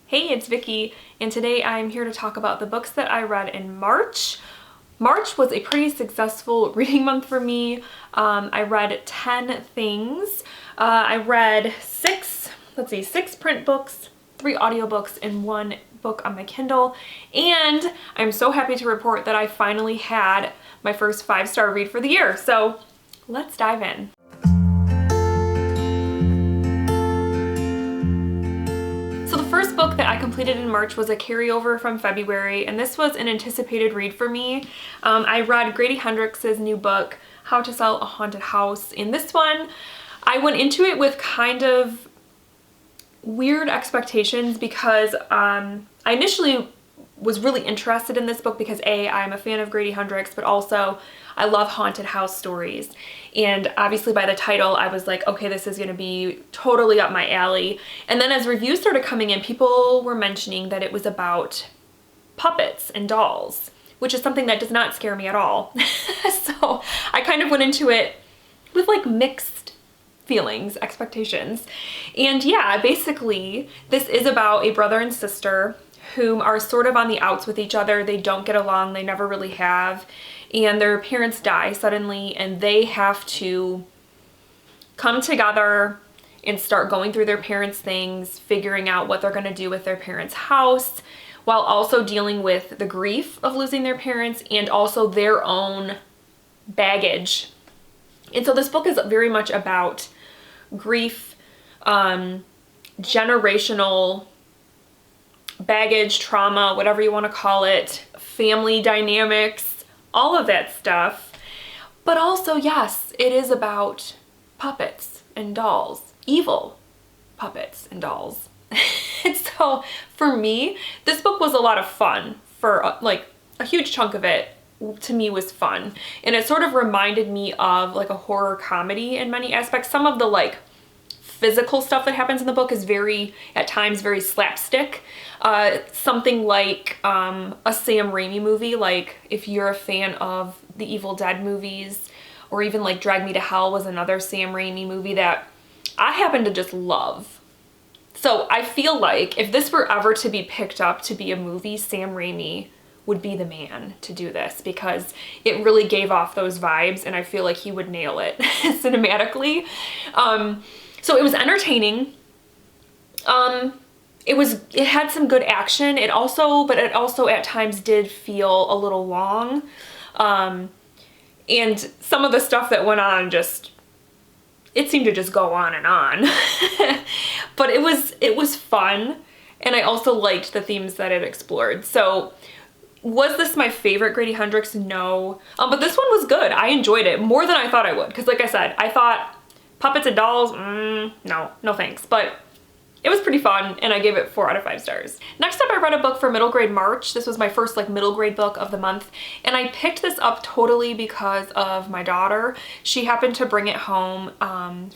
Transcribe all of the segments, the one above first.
Hey, it's Vicky, and today I'm here to talk about the books that I read in March. March was a pretty successful reading month for me. I read 10 things. I read six print books, 3 audiobooks, and 1 book on my Kindle. And I'm so happy to report that I finally had my first 5-star read for the year. So let's dive in. First book that I completed in March was a carryover from February, and this was an anticipated read for me. I read Grady Hendrix's new book, How to Sell a Haunted House. In this one, I went into it with kind of weird expectations because I initially was really interested in this book because A, I'm a fan of Grady Hendrix, but also I love haunted house stories. And obviously by the title, I was like, okay, this is gonna be totally up my alley. And then as reviews started coming in, people were mentioning that it was about puppets and dolls, which is something that does not scare me at all. So I kind of went into it with like mixed feelings, expectations. And yeah, basically this is about a brother and sister whom are sort of on the outs with each other. They don't get along, they never really have, and their parents die suddenly and they have to come together and start going through their parents' things, figuring out what they're going to do with their parents' house, while also dealing with the grief of losing their parents and also their own baggage. And so this book is very much about grief, generational baggage, trauma, whatever you want to call it, family dynamics, all of that stuff. But also, yes, it is about puppets and dolls, evil puppets and dolls. And so for me, this book was a lot of fun. For like a huge chunk of it to me was fun. And it sort of reminded me of like a horror comedy in many aspects. Some of the like physical stuff that happens in the book is very, at times, very slapstick. Something like a Sam Raimi movie, like if you're a fan of the Evil Dead movies, or even like Drag Me to Hell was another Sam Raimi movie that I happen to just love. So I feel like if this were ever to be picked up to be a movie, Sam Raimi would be the man to do this because it really gave off those vibes and I feel like he would nail it cinematically. So it was entertaining. It had some good action. But it also at times did feel a little long. And some of the stuff that went on it seemed to just go on and on. But it was fun. And I also liked the themes that it explored. So was this my favorite Grady Hendrix? No. But this one was good. I enjoyed it more than I thought I would. Because like I said, I thought puppets and dolls, no thanks. But it was pretty fun and I gave it 4 out of 5 stars. Next up, I read a book for middle grade March. This was my first like middle grade book of the month. And I picked this up totally because of my daughter. She happened to bring it home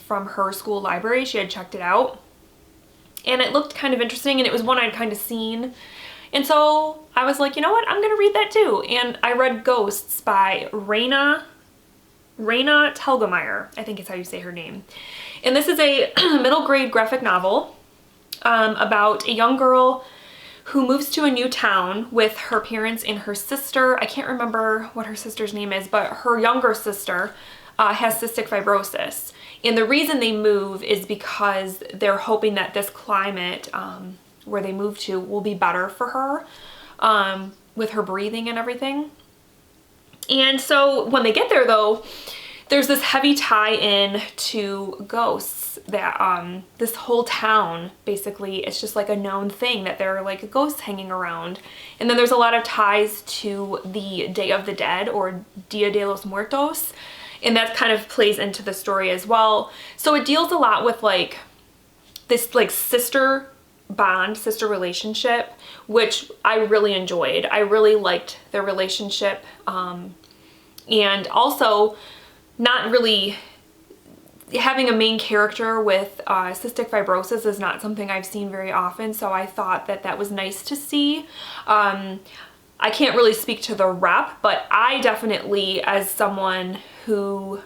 from her school library. She had checked it out. And it looked kind of interesting and it was one I'd kind of seen. And so I was like, you know what, I'm gonna read that too. And I read Ghosts by Raina Telgemeier, I think is how you say her name. And this is a middle grade graphic novel about a young girl who moves to a new town with her parents and her sister. I can't remember what her sister's name is, but her younger sister has cystic fibrosis. And the reason they move is because they're hoping that this climate where they move to will be better for her with her breathing and everything. And so when they get there though, there's this heavy tie-in to ghosts that this whole town, basically, it's just like a known thing that there are like ghosts hanging around. And then there's a lot of ties to the Day of the Dead or Dia de los Muertos. And that kind of plays into the story as well. So it deals a lot with like this like sister relationship, which I really enjoyed. I really liked their relationship. And also not really having a main character with cystic fibrosis is not something I've seen very often, so I thought that that was nice to see. I can't really speak to the rep, but I definitely, as someone who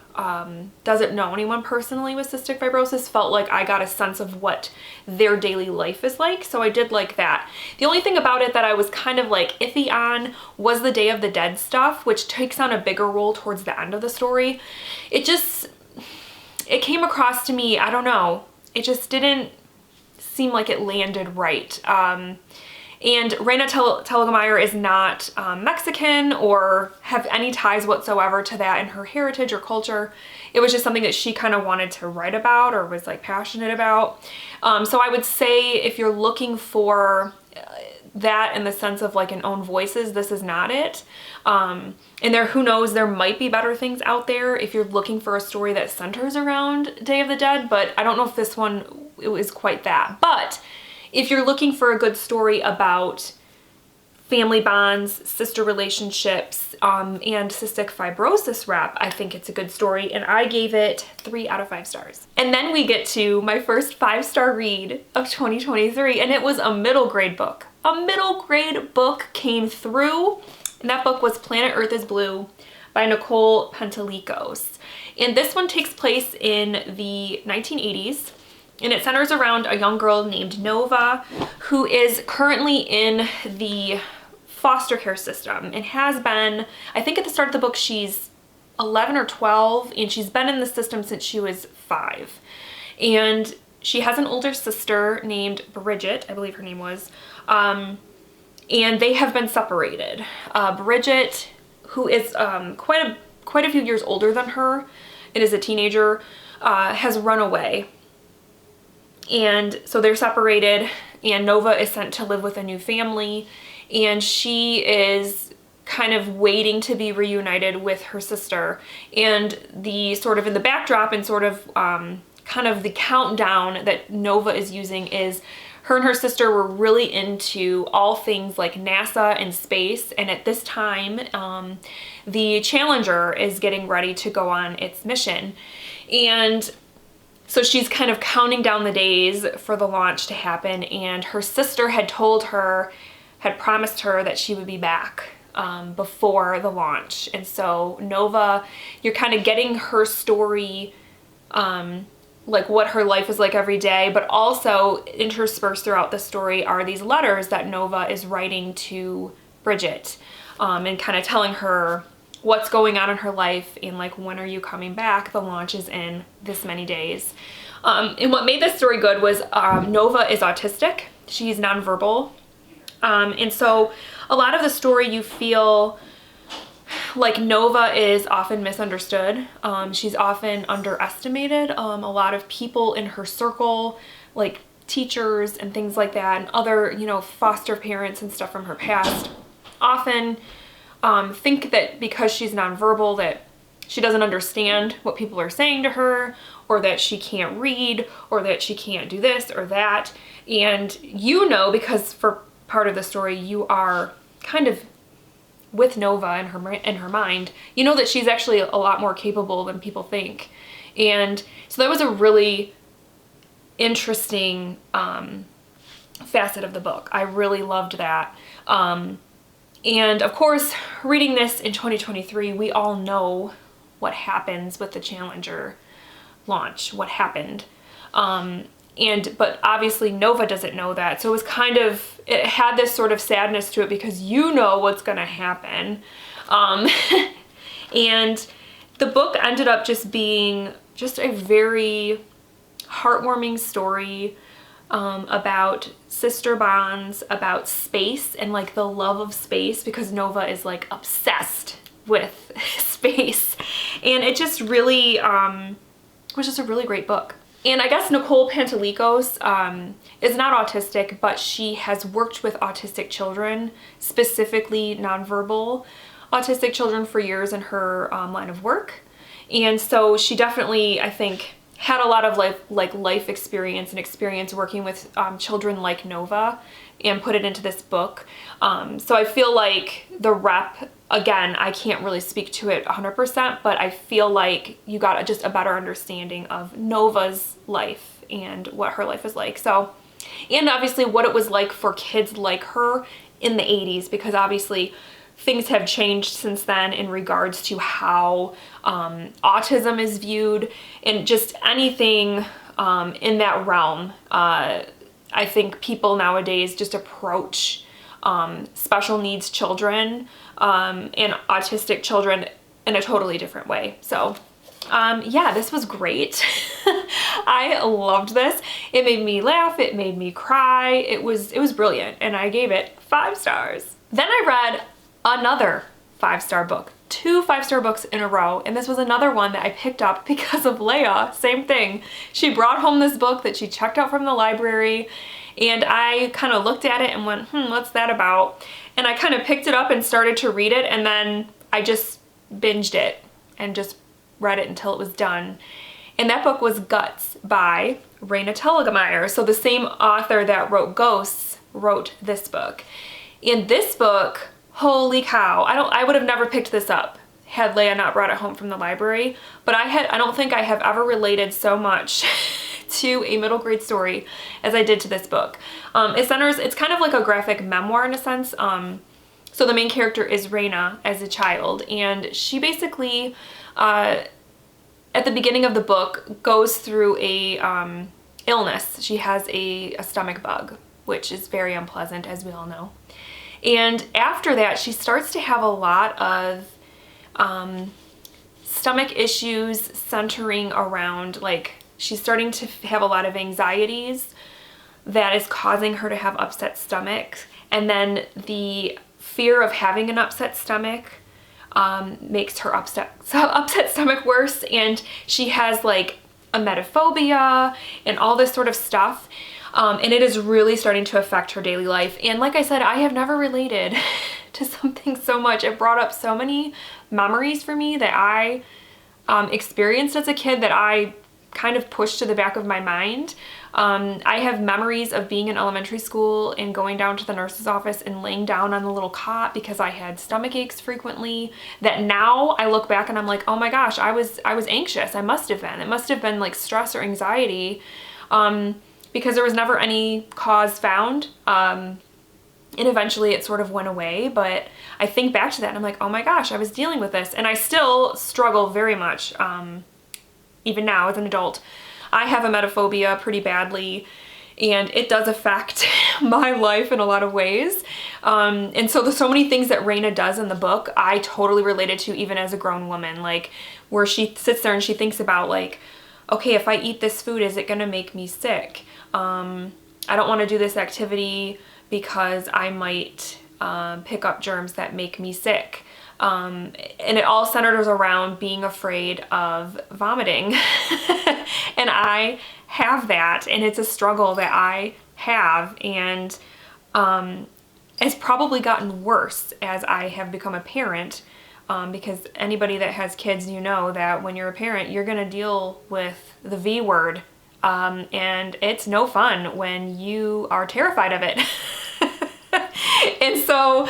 doesn't know anyone personally with cystic fibrosis, felt like I got a sense of what their daily life is like. So I did like that. The only thing about it that I was kind of like iffy on was the Day of the Dead stuff, which takes on a bigger role towards the end of the story. It came across to me, I don't know, it just didn't seem like it landed right. And Reina Telgemeier is not Mexican or have any ties whatsoever to that in her heritage or culture. It was just something that she kind of wanted to write about or was like passionate about. So I would say if you're looking for that in the sense of like an own voices, this is not it. And who knows, there might be better things out there if you're looking for a story that centers around Day of the Dead, but I don't know if this one is quite that. But if you're looking for a good story about family bonds, sister relationships, and cystic fibrosis rep, I think it's a good story, and I gave it 3 out of 5 stars. And then we get to my first 5-star read of 2023, and it was a middle grade book. A middle grade book came through, and that book was Planet Earth is Blue by Nicole Pantalikos. And this one takes place in the 1980s. And it centers around a young girl named Nova who is currently in the foster care system and has been, I think at the start of the book she's 11 or 12, and she's been in the system since she was 5. And she has an older sister named Bridget, I believe her name was, and they have been separated. Bridget, who is quite a few years older than her and is a teenager, has run away. And so they're separated, and Nova is sent to live with a new family, and she is kind of waiting to be reunited with her sister. And the sort of in the backdrop and sort of kind of the countdown that Nova is using is her and her sister were really into all things like NASA and space, and at this time the Challenger is getting ready to go on its mission. And so she's kind of counting down the days for the launch to happen, and her sister had promised her that she would be back before the launch. And so Nova, you're kind of getting her story, like what her life is like every day, but also interspersed throughout the story are these letters that Nova is writing to Bridget, and kind of telling her what's going on in her life and like, when are you coming back? The launch is in this many days. And what made this story good was Nova is autistic. She's nonverbal. And so a lot of the story you feel like Nova is often misunderstood. She's often underestimated. A lot of people in her circle, like teachers and things like that, and other, you know, foster parents and stuff from her past, often think that because she's nonverbal that she doesn't understand what people are saying to her, or that she can't read, or that she can't do this or that. And you know, because for part of the story you are kind of with Nova in her mind, you know that she's actually a lot more capable than people think. And so that was a really interesting facet of the book. I really loved that. And of course, reading this in 2023, we all know what happens with the Challenger launch, what happened. But obviously Nova doesn't know that. So it was kind of, it had this sort of sadness to it because you know what's gonna happen. And the book ended up just being just a very heartwarming story about sister bonds, about space and like the love of space, because Nova is like obsessed with space. And it just really was just a really great book. And I guess Nicole Pantalikos is not autistic, but she has worked with autistic children, specifically nonverbal autistic children, for years in her line of work. And so she definitely, I think, had a lot of life experience and experience working with children like Nova, and put it into this book. So I feel like the rep, again, I can't really speak to it 100%, but I feel like you got just a better understanding of Nova's life and what her life is like. So and obviously what it was like for kids like her in the 80s, because obviously things have changed since then in regards to how autism is viewed and just anything in that realm. I think people nowadays just approach special needs children and autistic children in a totally different way. So yeah, this was great. I loved this. It made me laugh. It made me cry. It was brilliant, and I gave it 5 stars. Then I read another 5-star book, 2 5-star books in a row, and this was another one that I picked up because of Leia. Same thing. She brought home this book that she checked out from the library, and I kind of looked at it and went, what's that about? And I kind of picked it up and started to read it, and then I just binged it and just read it until it was done. And that book was Guts by Raina Telgemeier. So the same author that wrote Ghosts wrote this book. In this book, holy cow, I would have never picked this up had Leia not brought it home from the library, but I don't think I have ever related so much to a middle grade story as I did to this book. It's kind of like a graphic memoir in a sense. So the main character is Raina as a child, and she basically at the beginning of the book goes through a illness. She has a stomach bug, which is very unpleasant, as we all know. And after that, she starts to have a lot of stomach issues centering around, like, she's starting to have a lot of anxieties that is causing her to have upset stomach. And then the fear of having an upset stomach makes her upset stomach worse, and she has like emetophobia and all this sort of stuff, and it is really starting to affect her daily life. And like I said, I have never related to something so much. It brought up so many memories for me that I experienced as a kid that I kind of pushed to the back of my mind. I have memories of being in elementary school and going down to the nurse's office and laying down on the little cot because I had stomach aches frequently, that now I look back and I'm like, oh my gosh, I was anxious. I must have been. It must have been like stress or anxiety, because there was never any cause found. And eventually it sort of went away, but I think back to that and I'm like, oh my gosh, I was dealing with this. And I still struggle very much, even now as an adult. I have emetophobia pretty badly, and it does affect my life in a lot of ways. And so there's so many things that Raina does in the book I totally related to even as a grown woman, like where she sits there and she thinks about like, okay, if I eat this food, is it gonna make me sick? I don't wanna do this activity because I might pick up germs that make me sick. And it all centers around being afraid of vomiting. And I have that, and it's a struggle that I have, and it's probably gotten worse as I have become a parent, because anybody that has kids, you know that when you're a parent, you're gonna deal with the V word, and it's no fun when you are terrified of it. And so,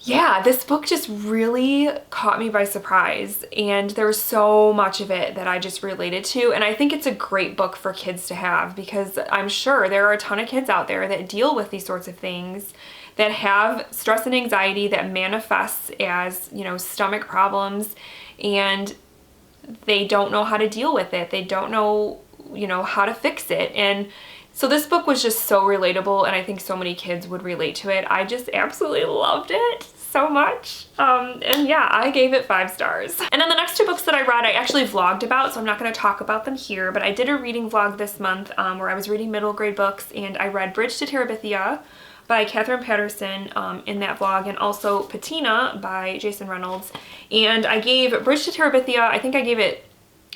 yeah, this book just really caught me by surprise, and there was so much of it that I just related to, and I think it's a great book for kids to have, because I'm sure there are a ton of kids out there that deal with these sorts of things, that have stress and anxiety that manifests as, you know, stomach problems, and they don't know how to deal with it. They don't know, you know, how to fix it. And so this book was just so relatable, and I think so many kids would relate to it. I just absolutely loved it so much. And yeah, I gave it 5 stars. And then the next 2 books that I read, I actually vlogged about, so I'm not going to talk about them here, but I did a reading vlog this month where I was reading middle grade books, and I read Bridge to Terabithia by Katherine Patterson in that vlog, and also Patina by Jason Reynolds. And I gave Bridge to Terabithia, I think I gave it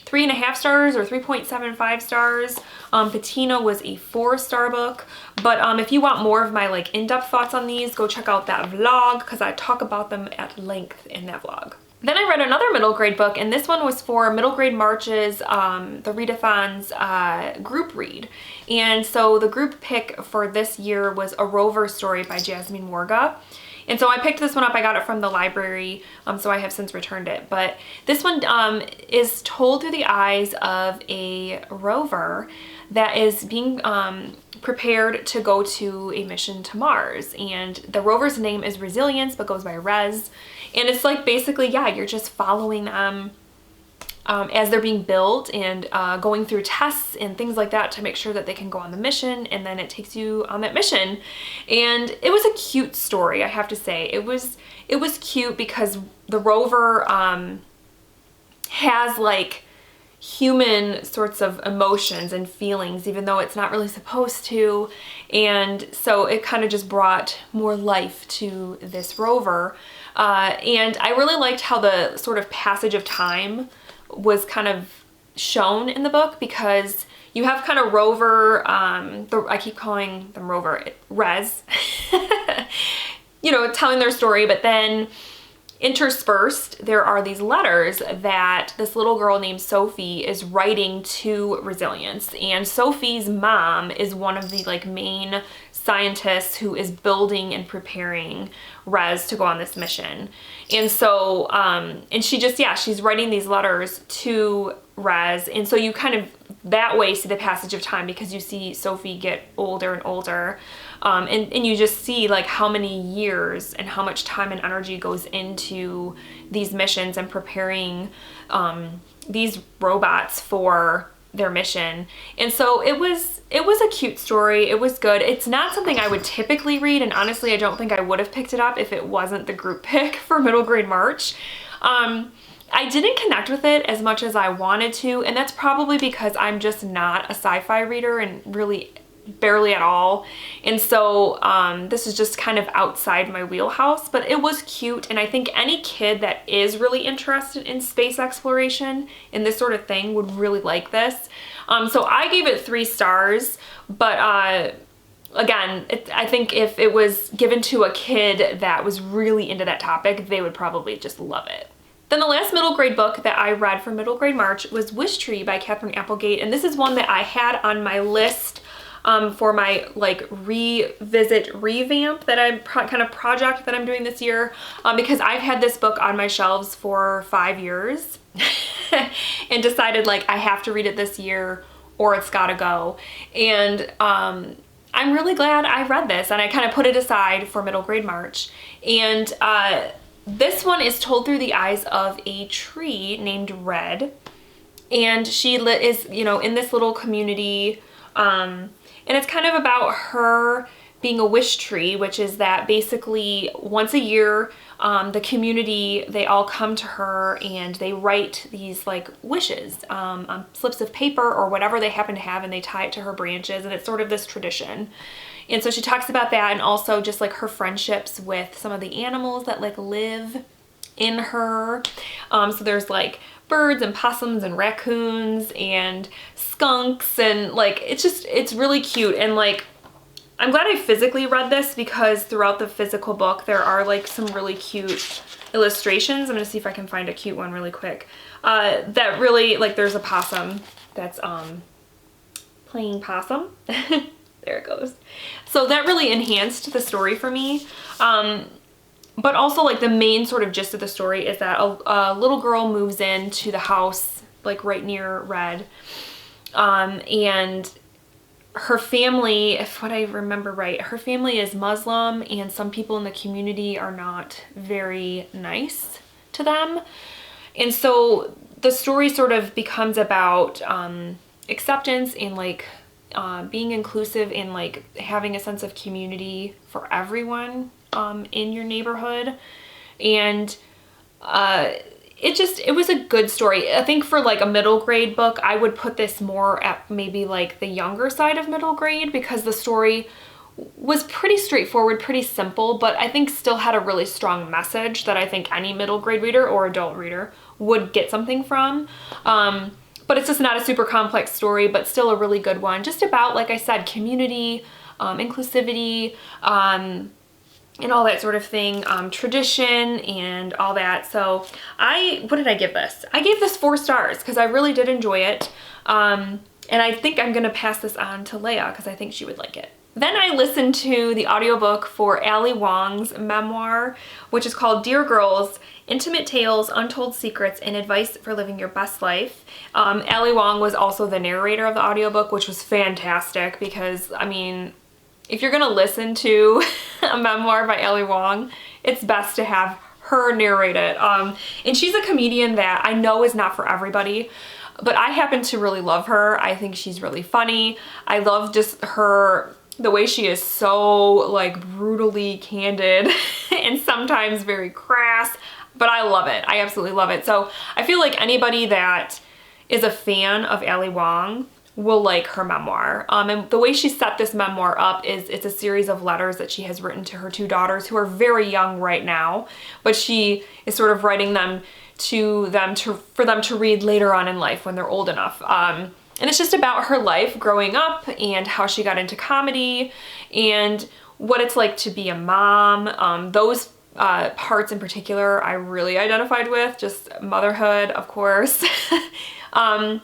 3.5 stars or 3.75 stars. Patina was a 4-star book, but if you want more of my like in-depth thoughts on these, go check out that vlog because I talk about them at length in that vlog. Then I read another middle grade book, and this one was for Middle Grade March's, the Readathon's group read. And so the group pick for this year was A Rover Story by Jasmine Warga. And so I picked this one up. I got it from the library, so I have since returned it. But this one is told through the eyes of a rover that is being prepared to go to a mission to Mars. And the rover's name is Resilience, but goes by Res. And it's like basically, yeah, you're just following them as they're being built and going through tests and things like that to make sure that they can go on the mission, and then it takes you on that mission. And it was a cute story, I have to say. It was cute because the rover has like human sorts of emotions and feelings, even though it's not really supposed to. And so it kind of just brought more life to this rover. And I really liked how the sort of passage of time was kind of shown in the book, because you have kind of rover, I keep calling them rover, Res, you know, telling their story, but then interspersed there are these letters that this little girl named Sophie is writing to Resilience. And Sophie's mom is one of the like main scientists who is building and preparing Res to go on this mission. And so, and she just, yeah, she's writing these letters to Res. And so you kind of that way see the passage of time, because you see Sophie get older and older. And you just see like how many years and how much time and energy goes into these missions and preparing these robots for their mission. And so it was a cute story. It was good. It's not something I would typically read, and honestly I don't think I would have picked it up if it wasn't the group pick for middle grade March. I didn't connect with it as much as I wanted to, and that's probably because I'm just not a sci-fi reader, and really barely at all. And so this is just kind of outside my wheelhouse, but it was cute. And I think any kid that is really interested in space exploration and this sort of thing would really like this. So I gave it 3 stars, but again, I think if it was given to a kid that was really into that topic, they would probably just love it. Then the last middle grade book that I read for middle grade March was Wish Tree by Katherine Applegate. And this is one that I had on my list for my like revamp that I'm kind of project that I'm doing this year, because I've had this book on my shelves for 5 years and decided like I have to read it this year or it's gotta go. And I'm really glad I read this, and I kind of put it aside for middle grade March. And this one is told through the eyes of a tree named Red, and she is, you know, in this little community, and it's kind of about her being a wish tree, which is that basically once a year, the community, they all come to her and they write these like wishes on slips of paper or whatever they happen to have, and they tie it to her branches, and it's sort of this tradition. And so she talks about that, and also just like her friendships with some of the animals that like live in her. So there's like birds and possums and raccoons and skunks, and like it's really cute. And like I'm glad I physically read this, because throughout the physical book there are like some really cute illustrations. I'm gonna see if I can find a cute one really quick. That really, like, there's a possum that's playing possum. There it goes. So that really enhanced the story for me. But also like the main sort of gist of the story is that a little girl moves into the house like right near Red. And her family, if what I remember right, her family is Muslim, and some people in the community are not very nice to them. And so the story sort of becomes about acceptance and like being inclusive and like having a sense of community for everyone in your neighborhood. And it was a good story. I think for like a middle grade book, I would put this more at maybe like the younger side of middle grade, because the story was pretty straightforward, pretty simple, but I think still had a really strong message that I think any middle grade reader or adult reader would get something from. But it's just not a super complex story, but still a really good one. Just about, like I said, community, inclusivity, and all that sort of thing, tradition and all that. So what did I give this? I gave this 4 stars because I really did enjoy it. And I think I'm gonna pass this on to Leia because I think she would like it. Then I listened to the audiobook for Ali Wong's memoir, which is called Dear Girls, Intimate Tales, Untold Secrets, and Advice for Living Your Best Life. Ali Wong was also the narrator of the audiobook, which was fantastic because, I mean, if you're gonna listen to a memoir by Ali Wong, it's best to have her narrate it. And she's a comedian that I know is not for everybody, but I happen to really love her. I think she's really funny. I love just the way she is so like brutally candid and sometimes very crass, but I love it. I absolutely love it. So I feel like anybody that is a fan of Ali Wong will like her memoir. And the way she set this memoir up is it's a series of letters that she has written to her 2 daughters who are very young right now, but she is sort of writing them for them to read later on in life when they're old enough. And it's just about her life growing up and how she got into comedy and what it's like to be a mom. Those parts in particular I really identified with, just motherhood, of course. And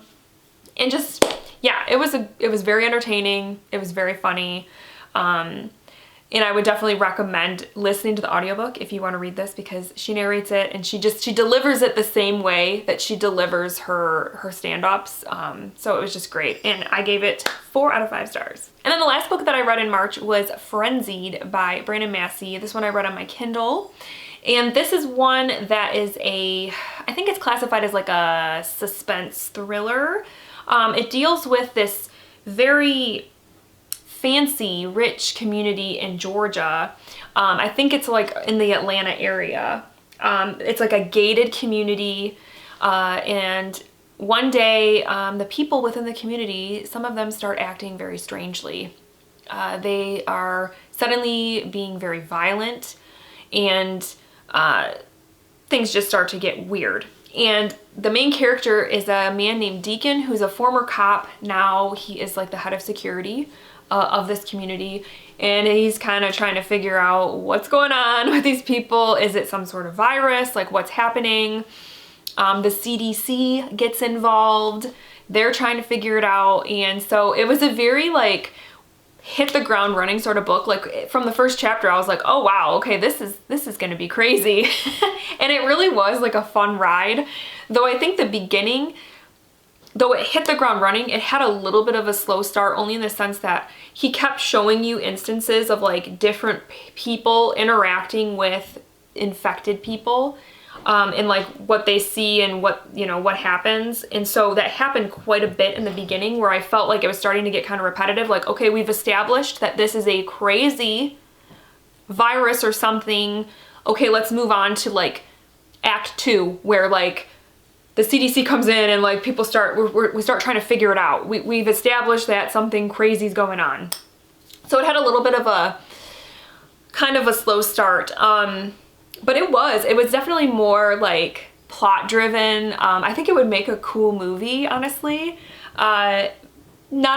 just, yeah, it was very entertaining. It was very funny. And I would definitely recommend listening to the audiobook if you want to read this because she narrates it and she delivers it the same way that she delivers her stand-ups. So it was just great. And I gave it 4 out of 5 stars. And then the last book that I read in March was Frenzied by Brandon Massey. This one I read on my Kindle. And this is one that is I think it's classified as like a suspense thriller. It deals with this very fancy, rich community in Georgia. I think it's like in the Atlanta area. It's like a gated community, and one day the people within the community, some of them start acting very strangely. They are suddenly being very violent, and things just start to get weird. And the main character is a man named Deacon, who's a former cop. Now he is like the head of security of this community, and he's kind of trying to figure out what's going on with these people. Is it some sort of virus? Like, what's happening? The CDC gets involved. They're trying to figure it out. And so it was a very like hit the ground running sort of book. Like from the first chapter I was like, oh wow, okay, this is gonna be crazy. And it really was like a fun ride. Though I think the beginning, though it hit the ground running, it had a little bit of a slow start, only in the sense that he kept showing you instances of like different people interacting with infected people, and like what they see and what happens. And so that happened quite a bit in the beginning, where I felt like it was starting to get kind of repetitive. Like, okay, we've established that this is a crazy virus or something. Okay, let's move on to like Act 2, where like the CDC comes in and like people we start trying to figure it out. We've established that something crazy is going on. So it had a little bit of a kind of a slow start. But it was definitely more like plot driven. I think it would make a cool movie, honestly. Not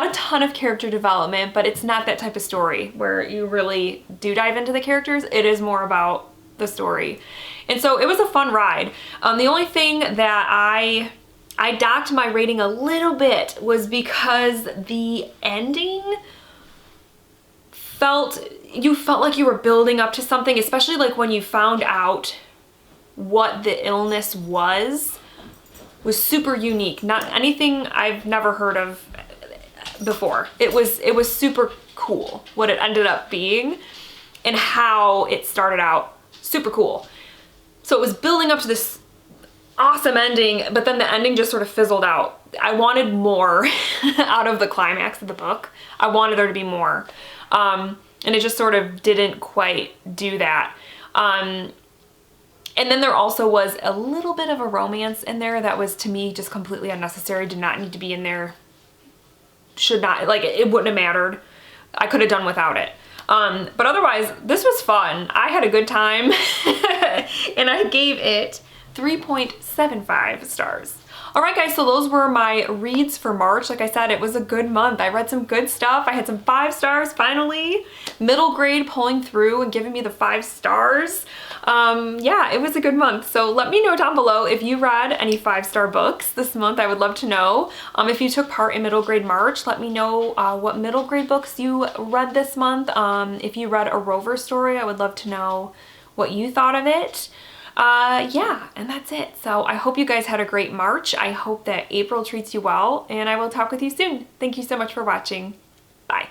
a ton of character development, but it's not that type of story where you really do dive into the characters. It is more about the story. And so it was a fun ride. The only thing that I docked my rating a little bit was because the ending you felt like you were building up to something, especially like when you found out what the illness was super unique. Not anything I've never heard of before. It was super cool what it ended up being and how it started out. Super cool. So it was building up to this awesome ending, but then the ending just sort of fizzled out. I wanted more out of the climax of the book. I wanted there to be more. And it just sort of didn't quite do that. And then there also was a little bit of a romance in there that was, to me, just completely unnecessary. Did not need to be in there. Should not, like, it wouldn't have mattered. I could have done without it. But otherwise, this was fun. I had a good time. And I gave it 3.75 stars. Alright guys, so those were my reads for March. Like I said, it was a good month. I read some good stuff. I had some 5 stars finally. Middle grade pulling through and giving me the 5 stars. Yeah, it was a good month. So let me know down below if you read any 5-star books this month. I would love to know. If you took part in middle grade March, let me know what middle grade books you read this month. If you read a Rover story, I would love to know what you thought of it. Yeah, and that's it. So I hope you guys had a great March. I hope that April treats you well, and I will talk with you soon. Thank you so much for watching. Bye.